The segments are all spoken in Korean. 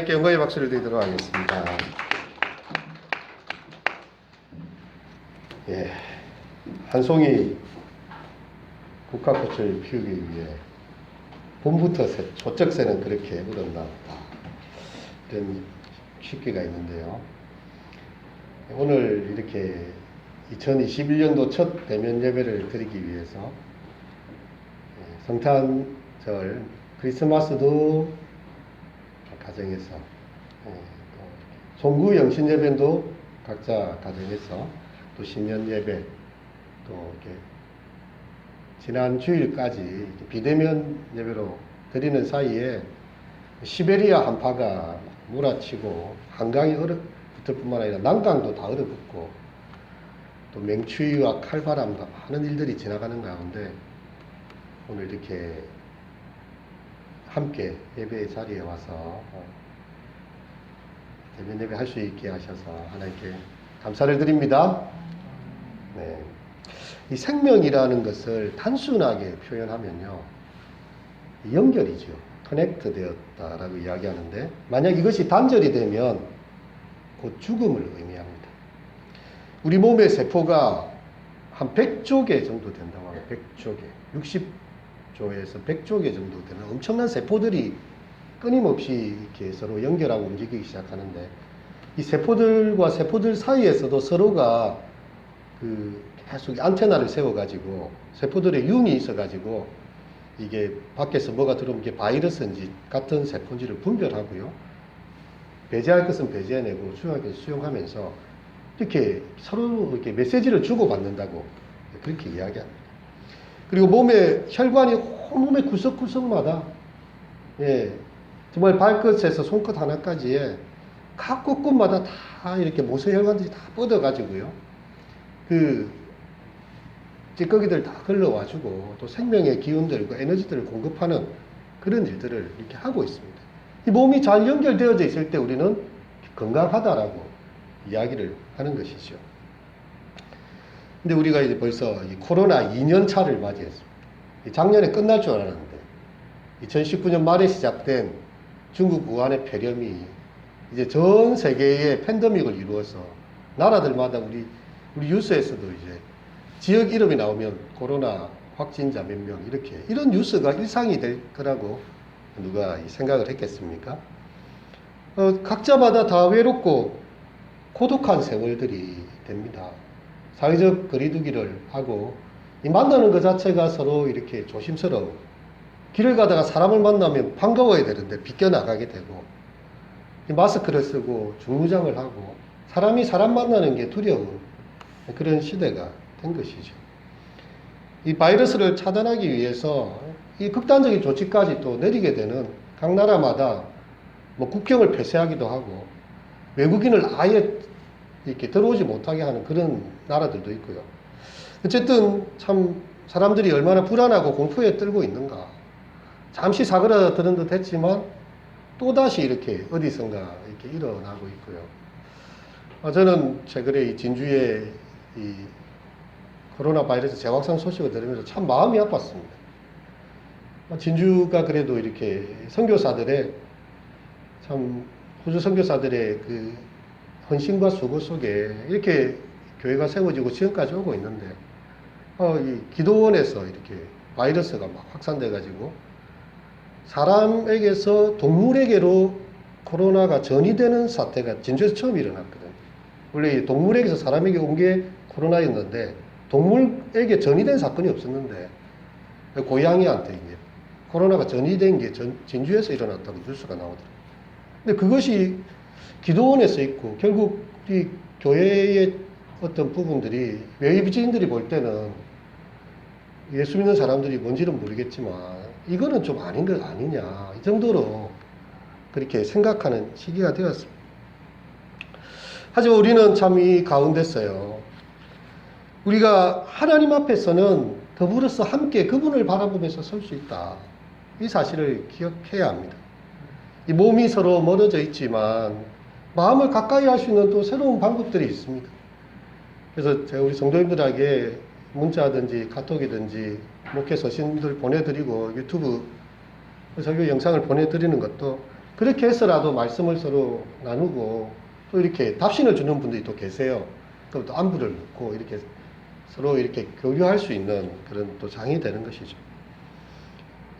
하나님께 영광의 박수를 드리도록 하겠습니다. 예, 한 송이 국화꽃을 피우기 위해 봄부터 조적새는 그렇게 울었나 보다. 이런 쉽게가 있는데요. 오늘 이렇게 2021년도 첫 대면 예배를 드리기 위해서 성탄절, 크리스마스도 가정에서, 송구 영신 예배도 각자 가정에서, 또 신년 예배, 또 이렇게 지난 주일까지 비대면 예배로 드리는 사이에 시베리아 한파가 몰아치고 한강이 얼어붙을 뿐만 아니라 난강도 다 얼어붙고 또 맹추위와 칼바람과 많은 일들이 지나가는 가운데 오늘 이렇게 함께 예배의 자리에 와서 대면 예배 할 수 있게 하셔서 하나님께 감사를 드립니다. 네. 이 생명이라는 것을 단순하게 표현하면요, 연결이죠. 커넥트 되었다라고 이야기하는데, 만약 이것이 단절이 되면 곧 죽음을 의미합니다. 우리 몸의 세포가 한 100조 개 정도 된다고 하면 100조 개, 60조에서 100조 개 정도 되는 엄청난 세포들이 끊임없이 이렇게 서로 연결하고 움직이기 시작하는데, 이 세포들과 세포들 사이에서도 서로가 계속 안테나를 세워가지고 세포들의 융이 있어가지고 이게 밖에서 뭐가 들어오면 이게 바이러스인지 같은 세포인지를 분별하고요, 배제할 것은 배제해내고 수용할 것은 수용하면서 이렇게 서로 이렇게 메시지를 주고받는다고 그렇게 이야기합니다. 그리고 몸의 혈관이 온몸의 구석구석마다, 정말 발끝에서 손끝 하나까지에 각 곳곳마다 다 이렇게 모세혈관들이 다 뻗어가지고요, 찌꺼기들 다 걸러와주고 또 생명의 기운들과 에너지들을 공급하는 그런 일들을 이렇게 하고 있습니다. 이 몸이 잘 연결되어져 있을 때 우리는 건강하다라고 이야기를 하는 것이죠. 근데 우리가 이제 벌써 이 코로나 2년 차를 맞이했습니다. 작년에 끝날 줄 알았는데 2019년 말에 시작된 중국 우한의 폐렴이 이제 전 세계의 팬데믹을 이루어서 나라들마다 우리 뉴스에서도 이제 지역 이름이 나오면 코로나 확진자 몇 명 이런 뉴스가 일상이 될 거라고 누가 생각을 했겠습니까? 각자마다 다 외롭고 고독한 세월들이 됩니다. 사회적 거리두기를 하고 이 만나는 것 자체가 서로 이렇게 조심스러워, 길을 가다가 사람을 만나면 반가워야 되는데 비껴나가게 되고, 마스크를 쓰고 중무장을 하고 사람이 사람 만나는 게 두려운 그런 시대가 된 것이죠. 이 바이러스를 차단하기 위해서 이 극단적인 조치까지 또 내리게 되는 각 나라마다 뭐 국경을 폐쇄하기도 하고 외국인을 아예 이렇게 들어오지 못하게 하는 그런 나라들도 있고요. 어쨌든 참 사람들이 얼마나 불안하고 공포에 떨고 있는가. 잠시 사그라드는 듯 했지만 또다시 이렇게 어디선가 이렇게 일어나고 있고요. 저는 최근에 이 진주에 이 코로나 바이러스 재확산 소식을 들으면서 참 마음이 아팠습니다. 진주가 그래도 이렇게 선교사들의 참 호주 선교사들의 그 헌신과 수고 속에 이렇게 교회가 세워지고 지금까지 오고 있는데, 이 기도원에서 이렇게 바이러스가 막 확산돼 가지고 사람에게서 동물에게로 코로나가 전이되는 사태가 진주에서 처음 일어났거든요. 원래 동물에게서 사람에게 온 게 코로나였는데 동물에게 전이된 사건이 없었는데 고양이한테 이제 코로나가 전이된 게 진주에서 일어났다고 뉴스가 나오더라고요. 근데 그것이 기도원에서 있고 결국 이 교회의 어떤 부분들이 외부인들이 볼 때는 예수 믿는 사람들이 뭔지는 모르겠지만 이거는 좀 아닌 것 아니냐, 이 정도로 그렇게 생각하는 시기가 되었습니다. 하지만 우리는 참 이 가운데서요, 우리가 하나님 앞에서는 더불어서 함께 그분을 바라보면서 설 수 있다, 이 사실을 기억해야 합니다. 이 몸이 서로 멀어져 있지만 마음을 가까이 할 수 있는 또 새로운 방법들이 있습니다. 그래서 제가 우리 성도님들에게 문자든지 카톡이든지 목회 서신들 보내드리고 유튜브 설교 영상을 보내드리는 것도 그렇게 해서라도 말씀을 서로 나누고 또 이렇게 답신을 주는 분들이 또 계세요. 그럼 또 안부를 묻고 이렇게 서로 이렇게 교류할 수 있는 그런 또 장이 되는 것이죠.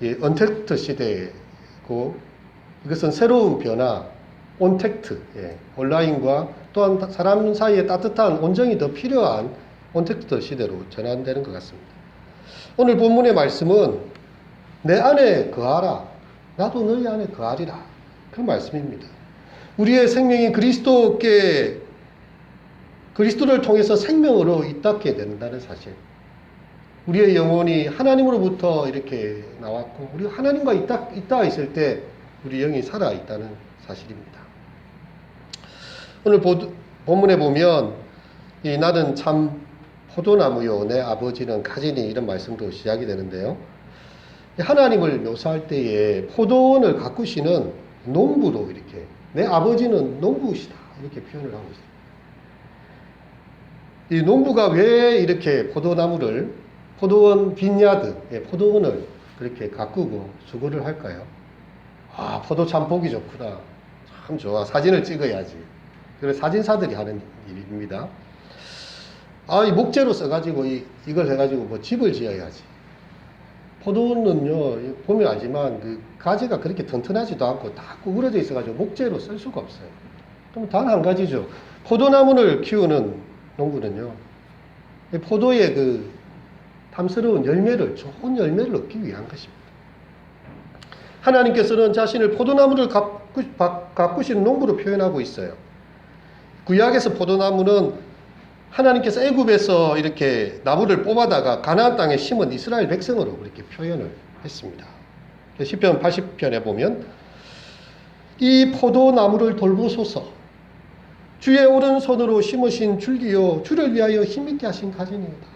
이 언택트 시대고 이것은 새로운 변화, 온택트, 온라인과 또한 사람 사이에 따뜻한 온정이 더 필요한 온택트 시대로 전환되는 것 같습니다. 오늘 본문의 말씀은 내 안에 거하라, 나도 너희 안에 거하리라, 그 말씀입니다. 우리의 생명이 그리스도를 통해서 생명으로 잇닿게 된다는 사실. 우리의 영혼이 하나님으로부터 이렇게 나왔고 우리 하나님과 잇닿아 있을 때 우리 영이 살아 있다는 사실입니다. 오늘 본문에 보면 나는 참 포도나무요 내 아버지는 가지니, 이런 말씀도 시작이 되는데요. 하나님을 묘사할 때에 포도원을 가꾸시는 농부로 이렇게 내 아버지는 농부시다 이렇게 표현을 하고 있습니다. 이 농부가 왜 이렇게 포도원 빈야드, 포도원을 그렇게 가꾸고 수고를 할까요? 아, 포도 참 보기 좋구나. 참 좋아. 사진을 찍어야지. 그래서 사진사들이 하는 일입니다. 아, 이 목재로 써가지고 이걸 해가지고 뭐 집을 지어야지. 포도원은요, 보면 알지만 그 가지가 그렇게 튼튼하지도 않고 다 구부러져 있어가지고 목재로 쓸 수가 없어요. 그럼 단 한 가지죠. 포도나무를 키우는 농부는요, 포도의 그 탐스러운 좋은 열매를 얻기 위한 것입니다. 하나님께서는 자신을 포도나무를 가꾸시는 농부로 표현하고 있어요. 구약에서 포도나무는 하나님께서 애굽에서 이렇게 나무를 뽑아다가 가나안 땅에 심은 이스라엘 백성으로 그렇게 표현을 했습니다. 시편 80편에 보면 이 포도나무를 돌보소서, 주의 오른손으로 심으신 줄기요 주를 위하여 힘있게 하신 가지니이다.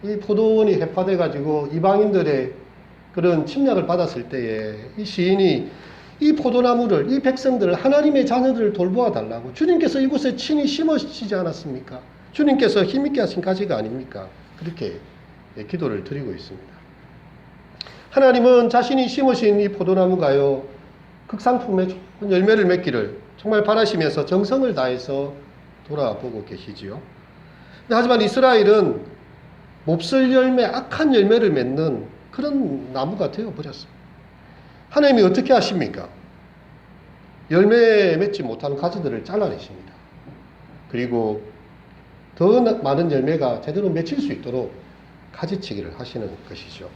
이 포도원이 해파돼 가지고 이방인들의 그런 침략을 받았을 때에 이 시인이 이 포도나무를, 이 백성들을, 하나님의 자녀들을 돌보아 달라고, 주님께서 이곳에 친히 심으시지 않았습니까? 주님께서 힘있게 하신 가지가 아닙니까? 그렇게 기도를 드리고 있습니다. 하나님은 자신이 심으신 이 포도나무가요, 극상품의 좋은 열매를 맺기를 정말 바라시면서 정성을 다해서 돌아보고 계시지요. 하지만 이스라엘은 몹쓸 열매, 악한 열매를 맺는 그런 나무가 되어버렸습니다. 하나님이 어떻게 하십니까? 열매 맺지 못한 가지들을 잘라내십니다. 그리고 더 많은 열매가 제대로 맺힐 수 있도록 가지치기를 하시는 것이죠.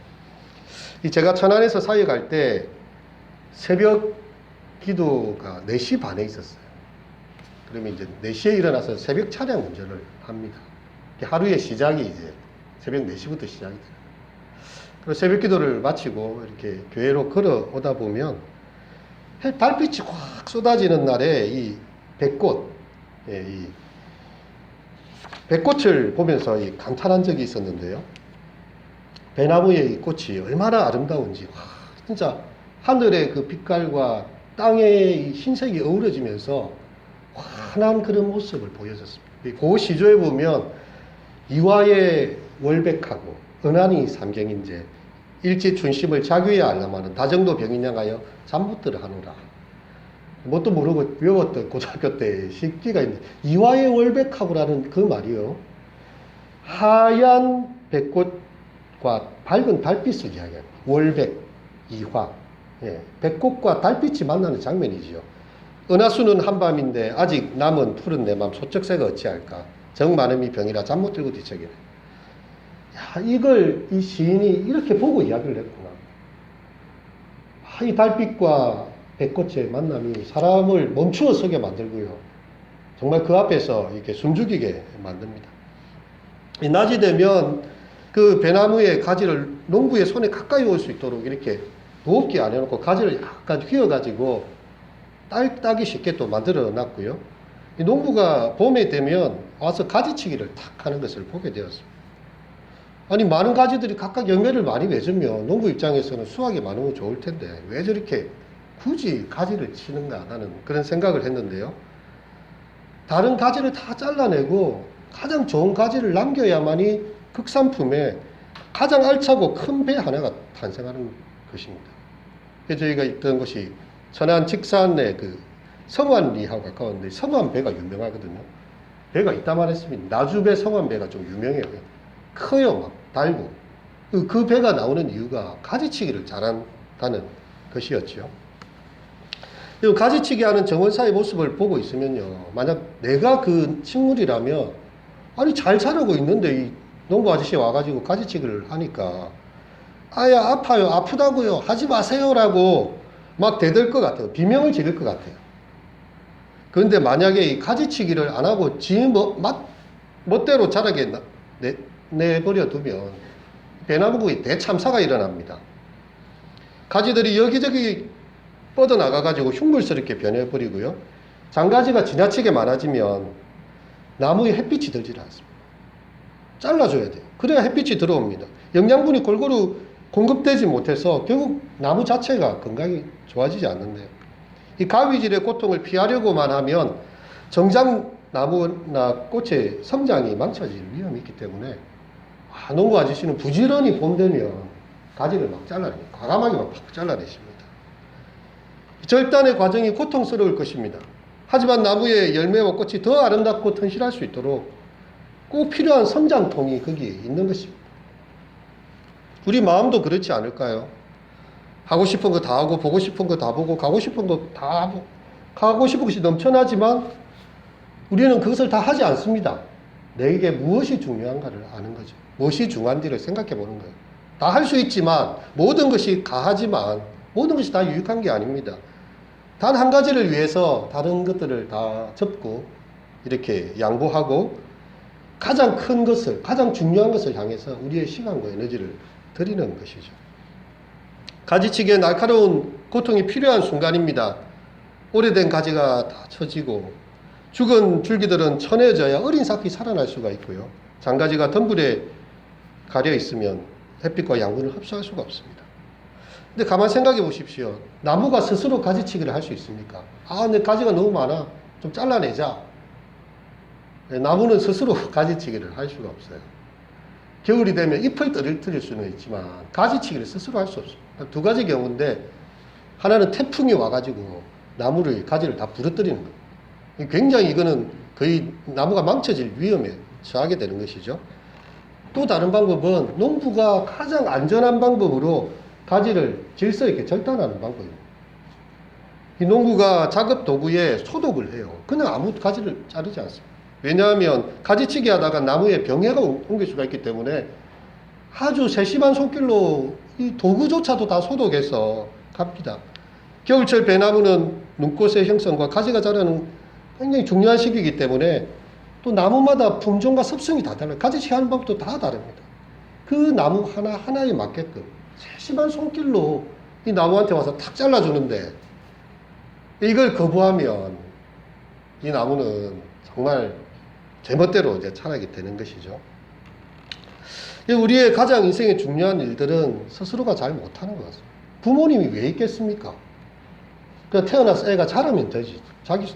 제가 천안에서 사역할 때 새벽 기도가 4시 반에 있었어요. 그러면 이제 4시에 일어나서 새벽 차량 운전을 합니다. 하루의 시작이 이제 새벽 4시부터 시작이 돼요. 그리고 새벽 기도를 마치고 이렇게 교회로 걸어오다 보면 달빛이 확 쏟아지는 날에 이 배꽃, 이 배꽃을 보면서 감탄한 적이 있었는데요. 배나무의 이 꽃이 얼마나 아름다운지, 와, 진짜 하늘의 그 빛깔과 땅의 흰색이 어우러지면서 환한 그런 모습을 보여줬습니다. 그 시조에 보면 이화의 월백하고 은하니 삼경인제 일지춘심을 자규에 알람하는 다정도 병인양하여 잠못들을 하노라. 뭣도 모르고 외웠던 고등학교 때 식기가 있는데, 이화의 월백하고라는 그 말이요, 하얀 배꽃과 밝은 달빛을 이야기합니다. 월백, 이화, 배꽃과 달빛이 만나는 장면이지요. 은하수는 한밤인데 아직 남은 푸른 내 맘 소쩍새가 어찌할까, 정 많음이 병이라 잠 못 들고 뒤척이네. 야, 이걸 이 시인이 이렇게 보고 이야기를 했구나. 이 달빛과 배꽃의 만남이 사람을 멈추어 서게 만들고요, 정말 그 앞에서 이렇게 숨죽이게 만듭니다. 낮이 되면 그 배나무의 가지를 농부의 손에 가까이 올 수 있도록 이렇게 무겁게 안 해놓고 가지를 약간 휘어가지고 따기 쉽게 또 만들어 놨고요. 이 농부가 봄에 되면 와서 가지치기를 탁 하는 것을 보게 되었습니다. 아니, 많은 가지들이 각각 열매를 많이 맺으면 농부 입장에서는 수확이 많으면 좋을 텐데 왜 저렇게 굳이 가지를 치는가, 나는 그런 생각을 했는데요. 다른 가지를 다 잘라내고 가장 좋은 가지를 남겨야만이 극산품에 가장 알차고 큰 배 하나가 탄생하는 것입니다. 그래서 저희가 있던 곳이 천안 직산의 그 성완리하고 가까운데 성완배가 유명하거든요. 배가 이따만 했습니다. 나주배 성완배가 좀 유명해요. 커요, 막 달고. 그 배가 나오는 이유가 가지치기를 잘한다는 것이었죠. 가지치기 하는 정원사의 모습을 보고 있으면요, 만약 내가 그 식물이라면, 아니 잘 자라고 있는데 이 농부 아저씨 와가지고 가지치기를 하니까 아야 아파요, 아프다고요, 하지 마세요라고 막 대들 것 같아요. 비명을 지를 것 같아요. 그런데 만약에 이 가지치기를 안 하고 지 멋대로 자라게 내버려 두면 배나무국이 대참사가 일어납니다. 가지들이 여기저기 뻗어나가가지고 흉물스럽게 변해버리고요. 장가지가 지나치게 많아지면 나무에 햇빛이 들지 않습니다. 잘라줘야 돼요. 그래야 햇빛이 들어옵니다. 영양분이 골고루 공급되지 못해서 결국 나무 자체가 건강이 좋아지지 않는데요. 이 가위질의 고통을 피하려고만 하면 정작 나무나 꽃의 성장이 망쳐질 위험이 있기 때문에 농부 아저씨는 부지런히 봄 되면 가지를 막 잘라내요. 과감하게 막 잘라내십니다. 절단의 과정이 고통스러울 것입니다. 하지만 나무의 열매와 꽃이 더 아름답고 튼실할 수 있도록 꼭 필요한 성장통이 거기에 있는 것입니다. 우리 마음도 그렇지 않을까요? 하고 싶은 거 다 하고, 보고 싶은 거 다 보고, 가고 싶은 거 다 하고, 가고 싶은 것이 넘쳐나지만 우리는 그것을 다 하지 않습니다. 내게 무엇이 중요한가를 아는 거죠. 무엇이 중요한지를 생각해 보는 거예요. 다 할 수 있지만, 모든 것이 가하지만, 모든 것이 다 유익한 게 아닙니다. 단 한 가지를 위해서 다른 것들을 다 접고, 이렇게 양보하고, 가장 큰 것을, 가장 중요한 것을 향해서 우리의 시간과 에너지를 드리는 것이죠. 가지치기에 날카로운 고통이 필요한 순간입니다. 오래된 가지가 다 처지고 죽은 줄기들은 쳐내져야 어린 싹이 살아날 수가 있고요. 장가지가 덤불에 가려 있으면 햇빛과 양분을 흡수할 수가 없습니다. 근데 가만 생각해 보십시오. 나무가 스스로 가지치기를 할 수 있습니까? 내 가지가 너무 많아. 좀 잘라내자. 나무는 스스로 가지치기를 할 수가 없어요. 겨울이 되면 잎을 떨어뜨릴 수는 있지만 가지치기를 스스로 할 수 없습니다. 두 가지 경우인데, 하나는 태풍이 와가지고 나무를, 가지를 다 부러뜨리는 거예요. 굉장히 이거는 거의 나무가 망쳐질 위험에 처하게 되는 것이죠. 또 다른 방법은 농부가 가장 안전한 방법으로 가지를 질서 있게 절단하는 방법입니다. 이 농부가 작업 도구에 소독을 해요. 그냥 아무 가지를 자르지 않습니다. 왜냐하면 가지치기 하다가 나무에 병해가 옮길 수가 있기 때문에 아주 세심한 손길로 이 도구조차도 다 소독해서 갑니다. 겨울철 배나무는 눈꽃의 형성과 가지가 자라는 굉장히 중요한 시기이기 때문에 또 나무마다 품종과 습성이 다 달라요. 가지치기 하는 방법도 다 다릅니다. 그 나무 하나하나에 맞게끔 세심한 손길로 이 나무한테 와서 탁 잘라주는데, 이걸 거부하면 이 나무는 정말 제멋대로 이제 자라게 되는 것이죠. 우리의 가장 인생에 중요한 일들은 스스로가 잘 못하는 것 같습니다. 부모님이 왜 있겠습니까? 그냥 태어나서 애가 자라면 되지. 자기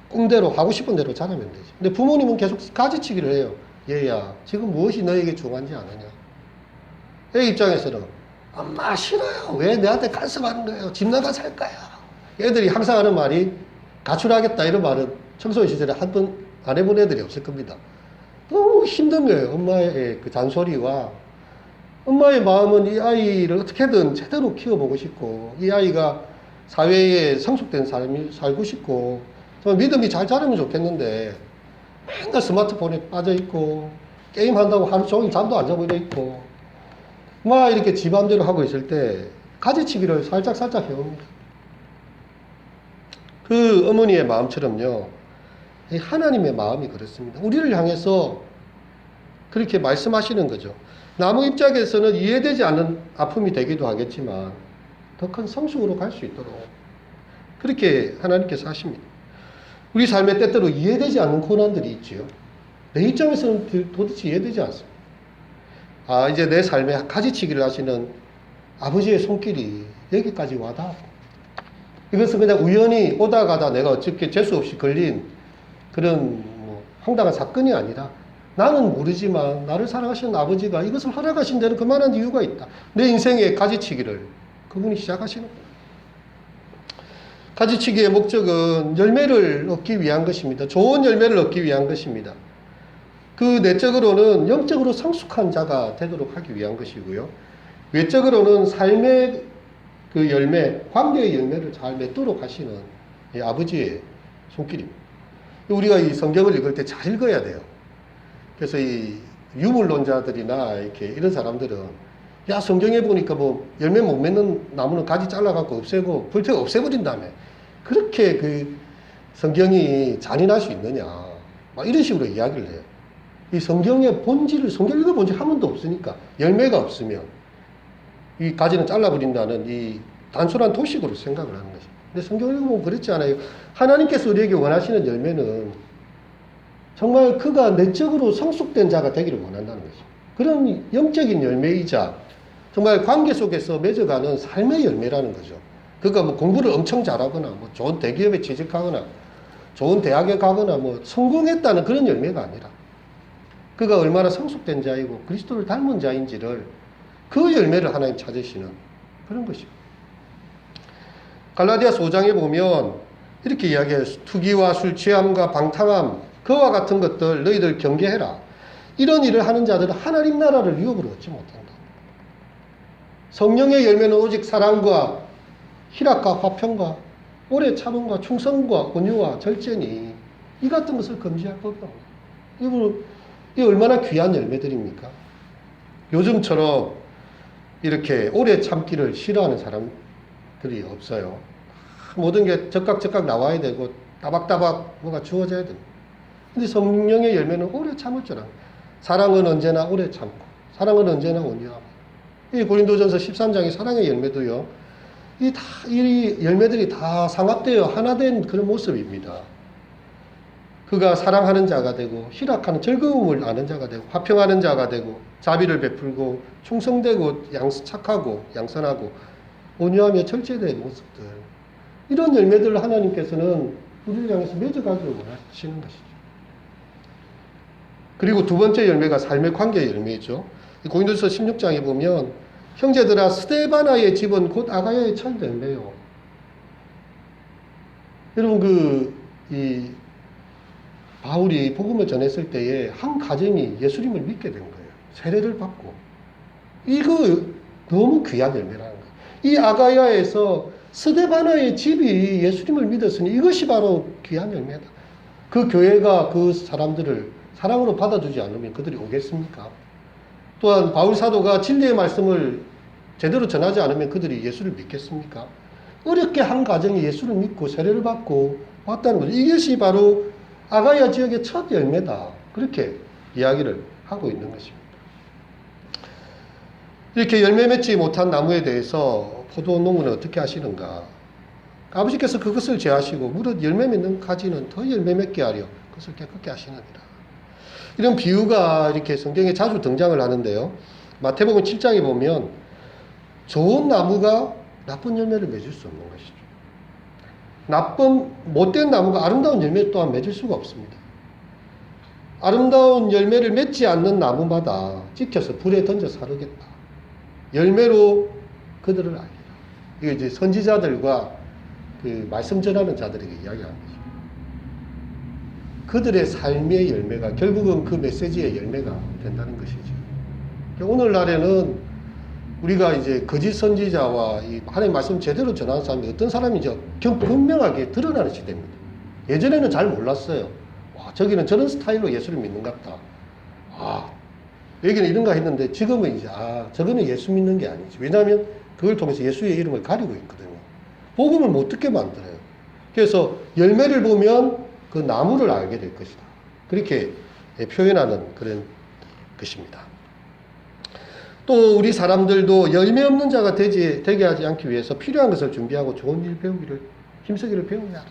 꿈대로 하고 싶은 대로 자라면 되지. 근데 부모님은 계속 가지치기를 해요. 얘야, 지금 무엇이 너에게 중요한지 아느냐? 애 입장에서는 엄마 싫어요. 왜 내한테 간섭하는 거예요? 집 나가 살 거야. 애들이 항상 하는 말이 가출하겠다, 이런 말은 청소년 시절에 한 번 안 해본 애들이 없을 겁니다. 너무 힘든 거예요. 엄마의 그 잔소리와, 엄마의 마음은 이 아이를 어떻게든 제대로 키워보고 싶고, 이 아이가 사회에 성숙된 삶이 살고 싶고, 정말 믿음이 잘 자라면 좋겠는데 맨날 스마트폰에 빠져있고 게임한다고 하루 종일 잠도 안 자고 있고 막 이렇게 지 맘대로 하고 있을 때 가지치기를 살짝 해옵니다. 그 어머니의 마음처럼요, 하나님의 마음이 그렇습니다. 우리를 향해서 그렇게 말씀하시는 거죠. 나무 입장에서는 이해되지 않는 아픔이 되기도 하겠지만 더 큰 성숙으로 갈 수 있도록 그렇게 하나님께서 하십니다. 우리 삶에 때때로 이해되지 않는 고난들이 있지요. 내 입장에서는 도대체 이해되지 않습니다. 이제 내 삶에 가지치기를 하시는 아버지의 손길이 여기까지 와닿고, 이것은 그냥 우연히 오다 가다 내가 어떻게 재수 없이 걸린 그런 황당한 사건이 아니라, 나는 모르지만 나를 사랑하시는 아버지가 이것을 허락하신 데는 그만한 이유가 있다. 내 인생의 가지치기를 그분이 시작하시는 거예요. 가지치기의 목적은 열매를 얻기 위한 것입니다. 좋은 열매를 얻기 위한 것입니다. 그 내적으로는 영적으로 성숙한 자가 되도록 하기 위한 것이고요. 외적으로는 삶의 그 열매, 관계의 열매를 잘 맺도록 하시는 아버지의 손길입니다. 우리가 이 성경을 읽을 때 잘 읽어야 돼요. 그래서 이 유물론자들이나 이렇게 이런 사람들은 야, 성경에 보니까 뭐 열매 못 맺는 나무는 가지 잘라갖고 없애고 불태워 없애버린다며. 그렇게 그 성경이 잔인할 수 있느냐. 막 이런 식으로 이야기를 해요. 이 성경의 본질을, 성경 읽어본 적 한 번도 없으니까 열매가 없으면 이 가지는 잘라버린다는 이 단순한 도식으로 생각을 하는 것입니다. 근데 성경을 읽어보면 그렇지 않아요. 하나님께서 우리에게 원하시는 열매는 정말 그가 내적으로 성숙된 자가 되기를 원한다는 것입니다. 그런 영적인 열매이자 정말 관계 속에서 맺어가는 삶의 열매라는 거죠. 그가 뭐 공부를 엄청 잘하거나 뭐 좋은 대기업에 취직하거나 좋은 대학에 가거나 뭐 성공했다는 그런 열매가 아니라 그가 얼마나 성숙된 자이고 그리스도를 닮은 자인지를 그 열매를 하나님 찾으시는 그런 것입니다. 갈라디아서 5장에 보면 이렇게 이야기해요. 투기와 술 취함과 방탕함 그와 같은 것들 너희들 경계해라. 이런 일을 하는 자들은 하나님 나라를 유업으로 얻지 못한다. 성령의 열매는 오직 사랑과 희락과 화평과 오래 참음과 충성과 온유와 절제니 이 같은 것을 금지할 법이다. 이 얼마나 귀한 열매들입니까? 요즘처럼 이렇게 오래 참기를 싫어하는 사람들이 없어요. 모든 게 적각 나와야 되고 따박따박 뭐가 주어져야 됩니다. 근데 성령의 열매는 오래 참을 줄 압니다. 사랑은 언제나 오래 참고 사랑은 언제나 온유하고 이 고린도전서 13장의 사랑의 열매도요. 이 열매들이 다 상합되어 하나 된 그런 모습입니다. 그가 사랑하는 자가 되고 희락하는 즐거움을 아는 자가 되고 화평하는 자가 되고 자비를 베풀고 충성되고 착하고 양선하고 온유하며 절제된 모습들 이런 열매들을 하나님께서는 우리를 향해서 맺어가기를 원하시는 것이죠. 그리고 두 번째 열매가 삶의 관계의 열매죠. 고린도서 16장에 보면 형제들아 스데바나의 집은 곧 아가야의 첫 열매요. 여러분 이 바울이 복음을 전했을 때에 한 가정이 예수님을 믿게 된 거예요. 세례를 받고. 이거 너무 귀한 열매라는 거예요. 이 아가야에서 스데바나의 집이 예수님을 믿었으니 이것이 바로 귀한 열매다. 그 교회가 그 사람들을 사랑으로 받아주지 않으면 그들이 오겠습니까? 또한 바울 사도가 진리의 말씀을 제대로 전하지 않으면 그들이 예수를 믿겠습니까? 어렵게 한 가정이 예수를 믿고 세례를 받고 왔다는 거죠. 이것이 바로 아가야 지역의 첫 열매다. 그렇게 이야기를 하고 있는 것입니다. 이렇게 열매 맺지 못한 나무에 대해서 포도농부는 어떻게 하시는가? 아버지께서 그것을 제하시고 무릇 열매 맺는 가지는 더 열매 맺게 하려 그것을 깨끗게 하시느니라. 이런 비유가 이렇게 성경에 자주 등장을 하는데요. 마태복음 7장에 보면 좋은 나무가 나쁜 열매를 맺을 수 없는 것이죠. 못된 나무가 아름다운 열매 또한 맺을 수가 없습니다. 아름다운 열매를 맺지 않는 나무마다 찍혀서 불에 던져 사르겠다. 열매로 그들을 알리라. 이게 이제 선지자들과 그 말씀 전하는 자들에게 이야기하는 거죠. 그들의 삶의 열매가 결국은 그 메시지의 열매가 된다는 것이죠. 오늘날에는 우리가 이제 거짓 선지자와 이 하나님 말씀 제대로 전하는 사람이 어떤 사람인지 분명하게 드러나는 시대입니다. 예전에는 잘 몰랐어요. 와, 저기는 저런 스타일로 예수를 믿는 것 같다. 아, 여기는 이런가 했는데 지금은 이제 저거는 예수 믿는 게 아니지. 왜냐하면 그걸 통해서 예수의 이름을 가리고 있거든요. 복음을 못 듣게 만들어요. 그래서 열매를 보면 그 나무를 알게 될 것이다. 그렇게 표현하는 그런 것입니다. 또 우리 사람들도 열매 없는 자가 되게 하지 않기 위해서 필요한 것을 준비하고 좋은 일 배우기를 힘쓰기를 배우야 하라.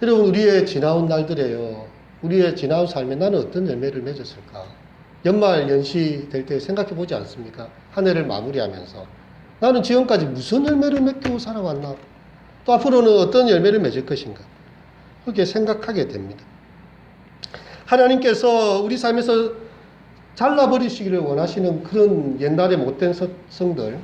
여러분 우리의 지나온 날들에요. 우리의 지나온 삶에 나는 어떤 열매를 맺었을까? 연말 연시 될 때 생각해 보지 않습니까? 한 해를 마무리하면서 나는 지금까지 무슨 열매를 맺고 살아왔나? 또 앞으로는 어떤 열매를 맺을 것인가? 그렇게 생각하게 됩니다. 하나님께서 우리 삶에서 잘라버리시기를 원하시는 그런 옛날의 못된 성들,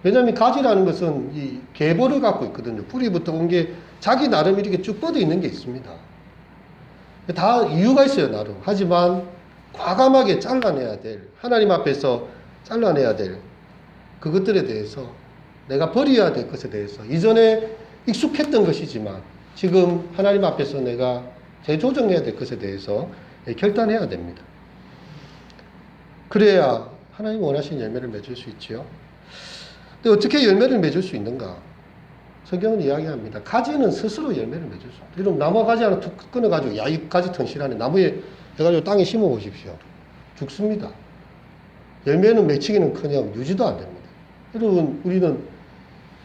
왜냐하면 가지라는 것은 이 계보를 갖고 있거든요. 뿌리부터 온 게 자기 나름 이렇게 쭉 뻗어 있는 게 있습니다. 다 이유가 있어요, 나름. 하지만 과감하게 잘라내야 될, 하나님 앞에서 잘라내야 될 그것들에 대해서, 내가 버려야 될 것에 대해서 이전에 익숙했던 것이지만 지금 하나님 앞에서 내가 재조정해야 될 것에 대해서 결단해야 됩니다. 그래야 하나님 원하시는 열매를 맺을 수 있지요. 근데 어떻게 열매를 맺을 수 있는가? 성경은 이야기합니다. 가지는 스스로 열매를 맺을 수 있다. 여러분, 나무 가지 하나 툭 끊어가지고, 야, 이 가지 튼실하네. 나무에 해가지고 땅에 심어 보십시오. 죽습니다. 열매는 맺히기는 커녕 유지도 안 됩니다. 여러분, 우리는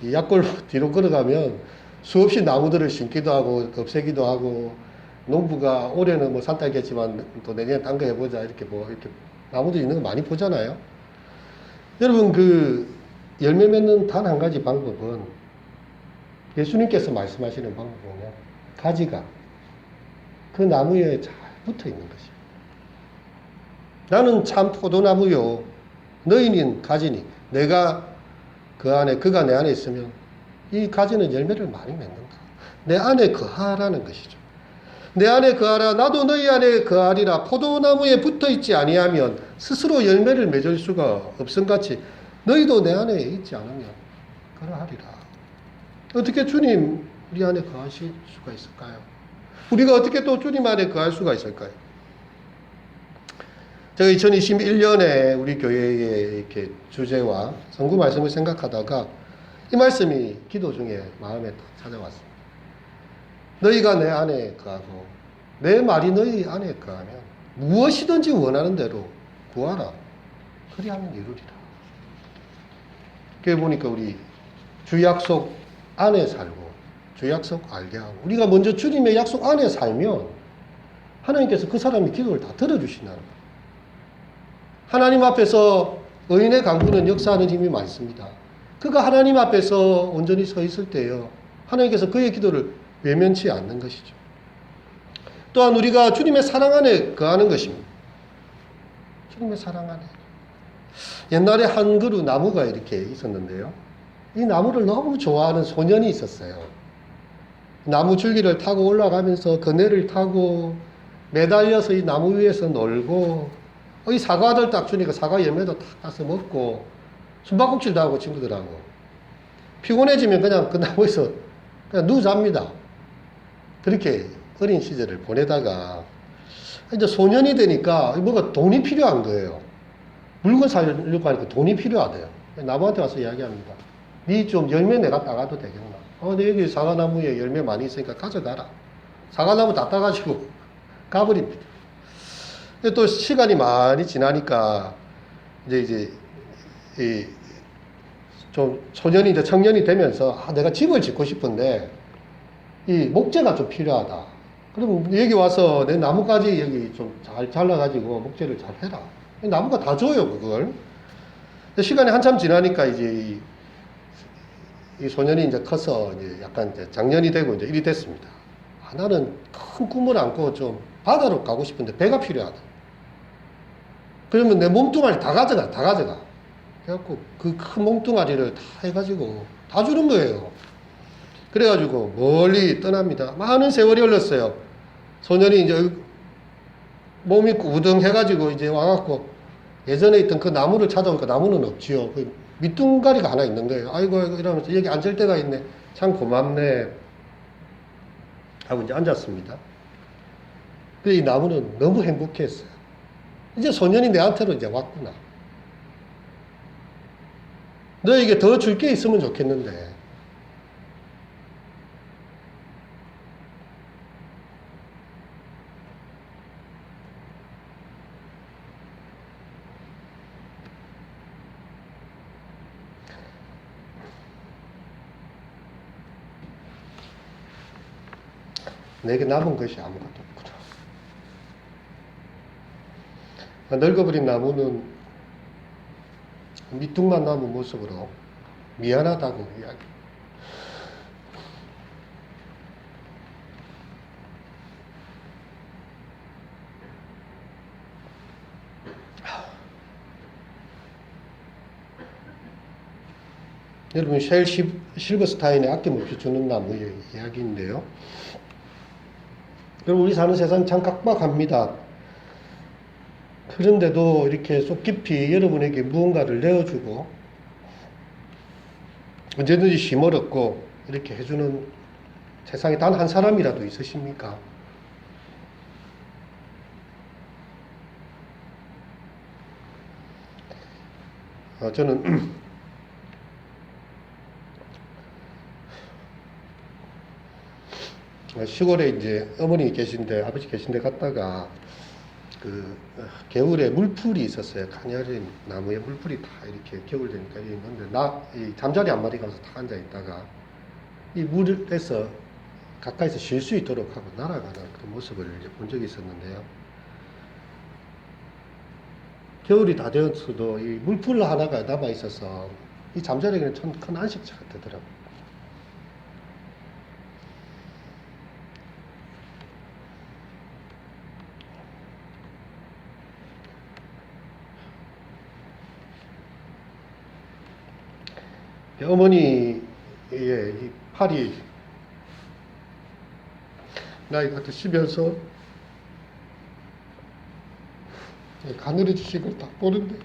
이 약골로 뒤로 걸어가면 수없이 나무들을 심기도 하고, 없애기도 하고, 농부가 올해는 뭐 산딸겠지만 또 내년에 딴 거 해보자. 이렇게 이렇게 나무들 있는 거 많이 보잖아요. 여러분, 그 열매 맺는 단 한 가지 방법은 예수님께서 말씀하시는 방법은 가지가 그 나무에 잘 붙어 있는 것이에요. 나는 참 포도나무요. 너희는 가지니. 내가 그 안에, 그가 내 안에 있으면 이 가지는 열매를 많이 맺는다. 내 안에 거하라는 것이죠. 내 안에 거하라. 나도 너희 안에 거하리라. 포도나무에 붙어 있지 아니하면 스스로 열매를 맺을 수가 없음같이 너희도 내 안에 있지 않으면 그러하리라. 어떻게 주님 우리 안에 거하실 수가 있을까요? 우리가 어떻게 또 주님 안에 거할 수가 있을까요? 제가 2021년에 우리 교회의 이렇게 주제와 선구 말씀을 생각하다가 이 말씀이 기도 중에 마음에 찾아왔습니다. 너희가 내 안에 거하고 내 말이 너희 안에 거하면 무엇이든지 원하는 대로 구하라. 그리하면 이루리라. 그게 보니까 우리 주 약속 안에 살고 주 약속 알게 하고 우리가 먼저 주님의 약속 안에 살면 하나님께서 그 사람의 기도를 다 들어주신다는 거예요. 하나님 앞에서 의인의 강구는 역사하는 힘이 많습니다. 그가 하나님 앞에서 온전히 서 있을 때요, 하나님께서 그의 기도를 외면치 않는 것이죠. 또한 우리가 주님의 사랑 안에 거하는 것입니다. 주님의 사랑 안에. 옛날에 한 그루 나무가 이렇게 있었는데요, 이 나무를 너무 좋아하는 소년이 있었어요. 나무 줄기를 타고 올라가면서 그네를 타고 매달려서 이 나무 위에서 놀고, 이 사과들 딱 주니까 사과 열매도 탁 따서 먹고, 숨바꼭질도 하고 친구들하고. 피곤해지면 그냥 그 나무에서 그냥 누워잡니다. 그렇게 어린 시절을 보내다가 이제 소년이 되니까 뭐가 돈이 필요한 거예요. 물건 사려고 하니까 돈이 필요하대요. 나무한테 와서 이야기합니다. 니 좀 열매 내가 따가도 되겠나? 내 여기 사과나무에 열매 많이 있으니까 가져가라. 사과나무 다 따가지고 가버립니다. 또 시간이 많이 지나니까 이제 좀 소년이 이제 청년이 되면서 내가 집을 짓고 싶은데 이 목재가 좀 필요하다. 그러면 여기 와서 내 나뭇가지 여기 좀 잘 잘라가지고 목재를 잘 해라. 나무가 다 줘요, 그걸. 시간이 한참 지나니까 이제 이 소년이 이제 커서 이제 약간 이제 장년이 되고 이제 일이 됐습니다. 나는 큰 꿈을 안고 좀 바다로 가고 싶은데 배가 필요하다. 그러면 내 몸뚱아리 다 가져가, 다 가져가. 그래갖고 그 큰 몸뚱아리를 다 해가지고 다 주는 거예요. 그래가지고 멀리 떠납니다. 많은 세월이 흘렀어요. 소년이 이제 몸이 구등해가지고 이제 와갖고 예전에 있던 그 나무를 찾아오니까 나무는 없지요. 그 밑둥가리가 하나 있는 거예요. 아이고 이러면서 여기 앉을 데가 있네. 참 고맙네. 하고 이제 앉았습니다. 근데 이 나무는 너무 행복했어요. 이제 소년이 내한테로 이제 왔구나. 너에게 더 줄 게 있으면 좋겠는데. 내게 남은 것이 아무것도 없구나. 늙어버린 나무는 밑둥만 남은 모습으로 미안하다고 이야기. 여러분 쉘 실버스타인의 아낌없이 주는 나무의 이야기인데요. 여러분 우리 사는 세상 참 각박합니다. 그런데도 이렇게 속 깊이 여러분에게 무언가를 내어주고 언제든지 힘을 얻고 이렇게 해주는 세상에 단 한 사람이라도 있으십니까? 저는 시골에 이제 어머니 계신데 아버지 계신데 갔다가 겨울에 물풀이 있었어요. 가녀린 나무에 물풀이 다 이렇게 겨울 되니까 있는데 이 잠자리 한 마리 가서 딱 앉아 있다가 이 물에서 가까이서 쉴 수 있도록 하고 날아가는 그런 모습을 이제 본 적이 있었는데요. 겨울이 다 되었어도 이 물풀 하나가 남아 있어서 이 잠자리에는 참 큰 안식처가 되더라고요. 어머니의 이 팔이 나이가 드시면서 가늘어지신 걸 딱 보는데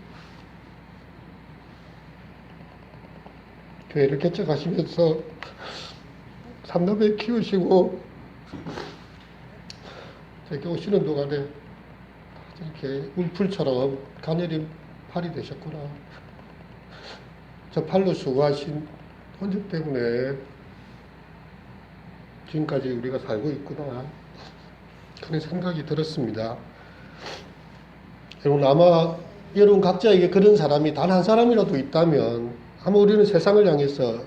교회를 개척하시면서 삼남매 키우시고 저기 오시는 동안에 이렇게 울풀처럼 가녀린 팔이 되셨구나. 저 팔로 수고하신 헌적 때문에 지금까지 우리가 살고 있구나 그런 생각이 들었습니다. 여러분 아마 여러분 각자에게 그런 사람이 단 한 사람이라도 있다면 아마 우리는 세상을 향해서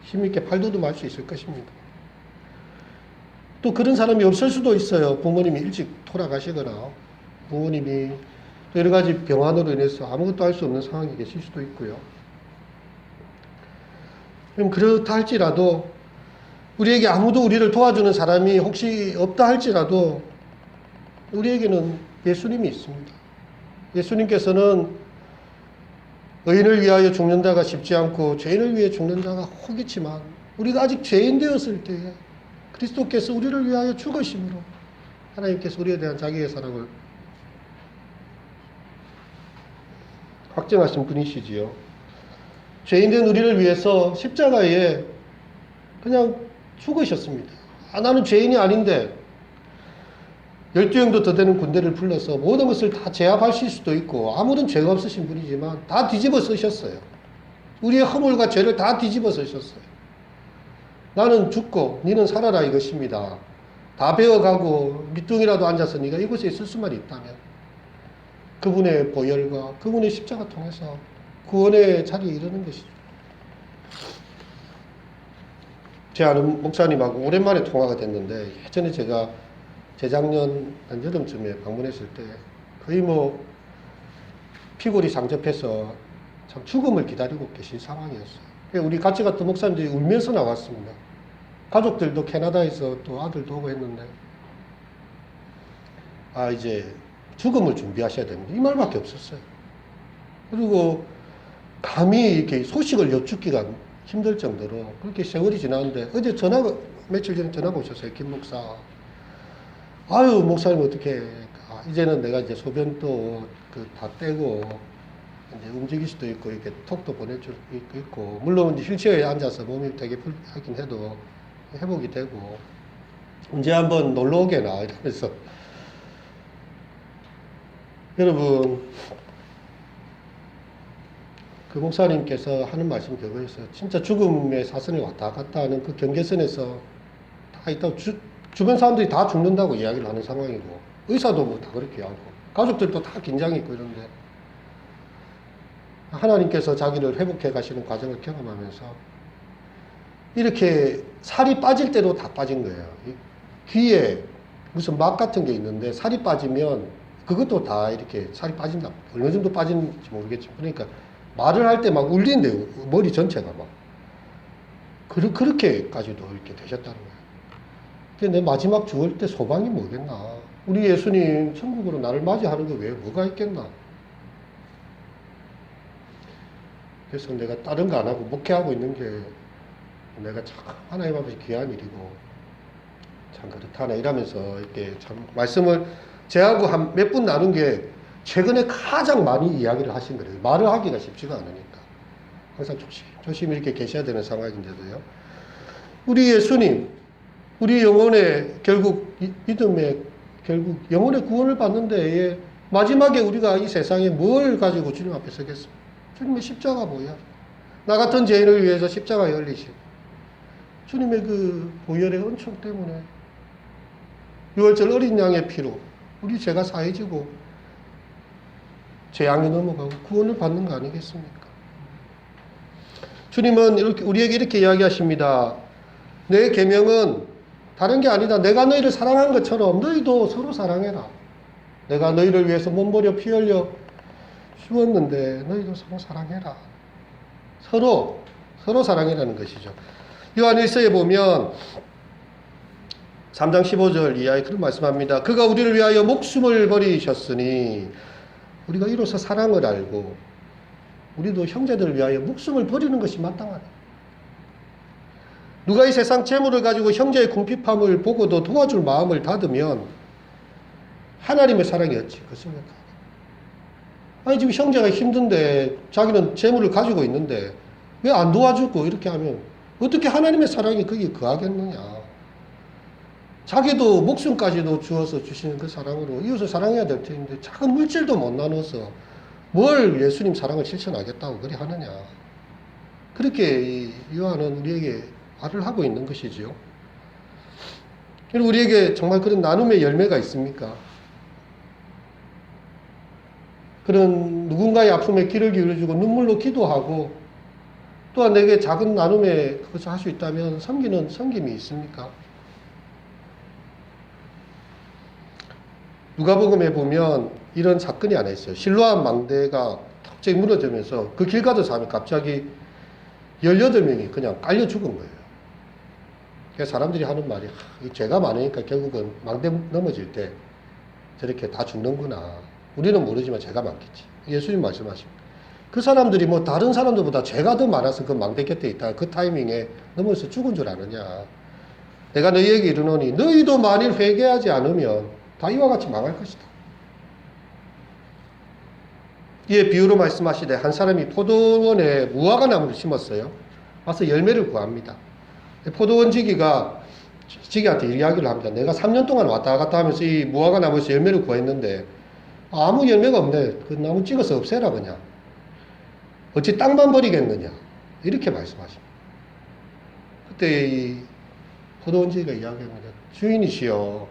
힘있게 팔도듬할 수 있을 것입니다. 또 그런 사람이 없을 수도 있어요. 부모님이 일찍 돌아가시거나 부모님이 또 여러 가지 병환으로 인해서 아무것도 할 수 없는 상황에 계실 수도 있고요. 그럼 그렇다 할지라도 우리에게 아무도 우리를 도와주는 사람이 혹시 없다 할지라도 우리에게는 예수님이 있습니다. 예수님께서는 의인을 위하여 죽는 자가 쉽지 않고 죄인을 위해 죽는 자가 혹이지만 우리가 아직 죄인 되었을 때에 그리스도께서 우리를 위하여 죽으심으로 하나님께서 우리에 대한 자기의 사랑을 확증하신 분이시지요. 죄인된 우리를 위해서 십자가에 그냥 죽으셨습니다. 나는 죄인이 아닌데 12형도 더 되는 군대를 불러서 모든 것을 다 제압하실 수도 있고 아무런 죄가 없으신 분이지만 다 뒤집어 쓰셨어요. 우리의 허물과 죄를 다 뒤집어 쓰셨어요. 나는 죽고 너는 살아라 이것입니다. 다 베어가고 밑둥이라도 앉아서 네가 이곳에 있을 수만 있다면 그분의 보혈과 그분의 십자가 통해서 구원의 자리에 이르는 것이죠. 제 아는 목사님하고 오랜만에 통화가 됐는데 예전에 제가 재작년 한 여름쯤에 방문했을 때 거의 뭐 피골이 상접해서 참 죽음을 기다리고 계신 상황이었어요. 우리 같이 갔던 목사님들이 울면서 나왔습니다. 가족들도 캐나다에서 또 아들도 오고 했는데 이제 죽음을 준비하셔야 됩니다. 이 말밖에 없었어요. 그리고 감히 이렇게 소식을 여쭙기가 힘들 정도로 그렇게 세월이 지났는데 어제 며칠 전에 전화가 오셨어요. 김 목사. 아유 목사님 어떻게 이제는 내가 이제 소변도 다 떼고 이제 움직일 수도 있고 이렇게 톡도 보내줄 수 있고 물론 이제 휠체어에 앉아서 몸이 되게 불편하긴 해도 회복이 되고 언제 한번 놀러 오게나 이러면서 여러분 그 목사님께서 하는 말씀 그거였어요. 진짜 죽음의 사선을 왔다 갔다 하는 그 경계선에서 다 있다고 주변 사람들이 다 죽는다고 이야기를 하는 상황이고 의사도 뭐 다 그렇게 하고 가족들도 다 긴장이 있고 이런데 하나님께서 자기를 회복해 가시는 과정을 경험하면서 이렇게 살이 빠질 때도 다 빠진 거예요. 귀에 무슨 막 같은 게 있는데 살이 빠지면 그것도 다 이렇게 살이 빠진다. 어느 정도 빠진지 모르겠지만 그러니까 말을 할 때 막 울린대요. 머리 전체가 막. 그렇게까지도 이렇게 되셨다는 거예요. 근데 내 마지막 죽을 때 소망이 뭐겠나. 우리 예수님 천국으로 나를 맞이하는 거 외에 뭐가 있겠나. 그래서 내가 다른 거 안 하고 목회하고 있는 게 내가 참 하나님 앞에서 귀한 일이고 참 그렇다네 이러면서 이렇게 참 말씀을 제하고 한 몇 분 나눈 게 최근에 가장 많이 이야기를 하신 거예요. 말을 하기가 쉽지가 않으니까 항상 조심 이렇게 계셔야 되는 상황인데도요. 우리 예수님, 우리 영혼의 결국 믿음의 결국 영혼의 구원을 받는데 마지막에 우리가 이 세상에 뭘 가지고 주님 앞에 서겠습니까? 주님의 십자가 뭐야? 나 같은 죄인을 위해서 십자가에 열리시고 주님의 그 보혈의 은총 때문에 유월절 어린 양의 피로 우리 죄가 사해지고 재앙이 넘어가고 구원을 받는 거 아니겠습니까? 주님은 우리에게 이렇게 이야기하십니다. 내 계명은 다른 게 아니다. 내가 너희를 사랑한 것처럼 너희도 서로 사랑해라. 내가 너희를 위해서 몸버려 피 흘려 죽었는데 너희도 서로 사랑해라. 서로 사랑해라는 것이죠. 요한일서에 보면 3장 15절 이하에 그런 말씀합니다. 그가 우리를 위하여 목숨을 버리셨으니 우리가 이로써 사랑을 알고 우리도 형제들을 위하여 목숨을 버리는 것이 마땅하다. 누가 이 세상 재물을 가지고 형제의 궁핍함을 보고도 도와줄 마음을 닫으면 하나님의 사랑이 어찌 그습니까? 아니 지금 형제가 힘든데 자기는 재물을 가지고 있는데 왜 안 도와주고 이렇게 하면 어떻게 하나님의 사랑이 거기에 거하겠느냐. 자기도 목숨까지도 주어서 주시는 그 사랑으로 이웃을 사랑해야 될 텐데 작은 물질도 못 나눠서 뭘 예수님 사랑을 실천하겠다고 그리 하느냐. 그렇게 요한은 우리에게 말을 하고 있는 것이지요. 그리고 우리에게 정말 그런 나눔의 열매가 있습니까? 그런 누군가의 아픔에 귀를 기울여주고 눈물로 기도하고 또한 내게 작은 나눔에 그것을 할 수 있다면 섬기는 섬김이 있습니까? 누가복음에 보면 이런 사건이 하나 있어요. 실로암 망대가 갑자기 무너지면서 그 길 가던 사람이 갑자기 18명이 그냥 깔려 죽은 거예요. 그래서 사람들이 하는 말이 죄가 많으니까 결국은 망대 넘어질 때 저렇게 다 죽는구나. 우리는 모르지만 죄가 많겠지. 예수님 말씀하십니다. 그 사람들이 뭐 다른 사람들보다 죄가 더 많아서 그 망대 곁에 있다가 그 타이밍에 넘어서 죽은 줄 아느냐. 내가 너희에게 이르노니 너희도 만일 회개하지 않으면 다 이와 같이 망할 것이다. 이에 비유로 말씀하시되 한 사람이 포도원에 무화과 나무를 심었어요. 와서 열매를 구합니다. 포도원 지기한테 이야기를 합니다. 내가 3년 동안 왔다 갔다 하면서 이 무화과 나무에서 열매를 구했는데 아무 열매가 없네. 그 나무 찍어서 없애라 그냥. 어찌 땅만 버리겠느냐. 이렇게 말씀하십니다. 그때 이 포도원 지기가 이야기합니다. 주인이시여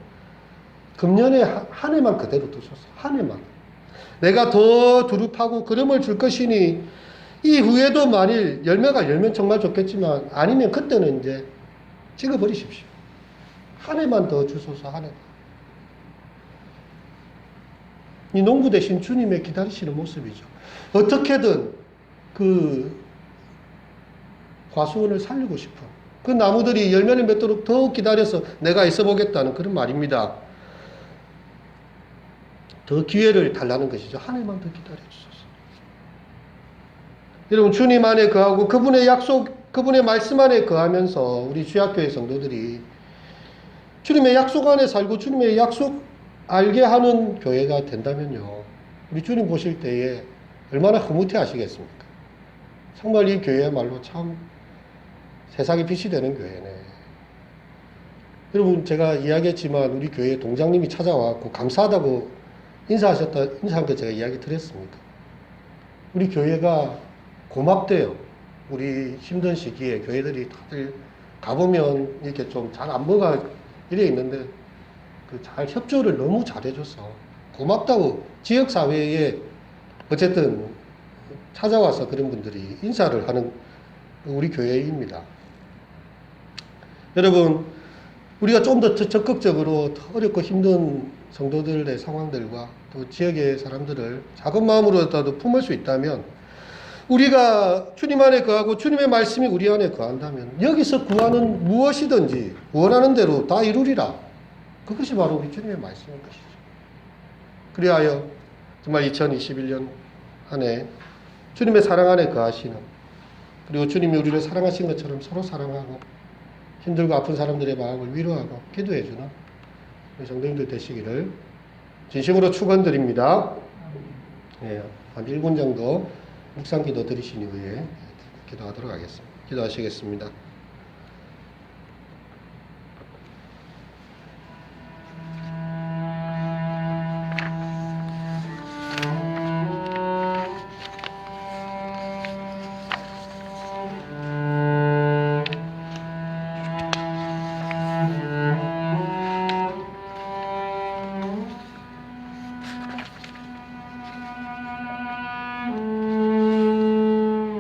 금년에 한 해만 그대로 두소서. 한 해만. 내가 더 두릅하고 그름을 줄 것이니 이후에도 만일 열매가 열면 정말 좋겠지만 아니면 그때는 이제 찍어버리십시오. 한 해만 더 주소서. 한 해. 이 농부 대신 주님의 기다리시는 모습이죠. 어떻게든 그 과수원을 살리고 싶은 그 나무들이 열매를 맺도록 더 기다려서 내가 있어 보겠다는 그런 말입니다. 더 기회를 달라는 것이죠. 한 해만 더 기다려 주소서. 여러분 주님 안에 거하고 그분의 약속, 그분의 말씀 안에 거하면서 우리 주약교회 성도들이 주님의 약속 안에 살고 주님의 약속 알게 하는 교회가 된다면요. 우리 주님 보실 때에 얼마나 흐뭇해 하시겠습니까? 정말 이 교회야말로 참 세상에 빛이 되는 교회네. 여러분 제가 이야기했지만 우리 교회 동장님이 찾아와서 감사하다고 인사한 거 제가 이야기 드렸습니다. 우리 교회가 고맙대요. 우리 힘든 시기에 교회들이 다들 가보면 이렇게 좀 잘 안보가 이래 있는데 그 잘 협조를 너무 잘해줘서 고맙다고 지역사회에 어쨌든 찾아와서 그런 분들이 인사를 하는 우리 교회입니다. 여러분 우리가 좀 더 적극적으로 더 어렵고 힘든 성도들의 상황들과 또 지역의 사람들을 작은 마음으로라도 품을 수 있다면 우리가 주님 안에 거하고 주님의 말씀이 우리 안에 거한다면 여기서 구하는 무엇이든지 원하는 대로 다 이루리라. 그것이 바로 우리 주님의 말씀인 것이죠. 그리하여 정말 2021년 안에 주님의 사랑 안에 거하시는 그리고 주님이 우리를 사랑하신 것처럼 서로 사랑하고 힘들고 아픈 사람들의 마음을 위로하고 기도해주는 우리 성도님들 되시기를 진심으로 축원드립니다. 예, 한 1분 정도 묵상 기도 드리신 이후에 기도하도록 하겠습니다. 기도하시겠습니다.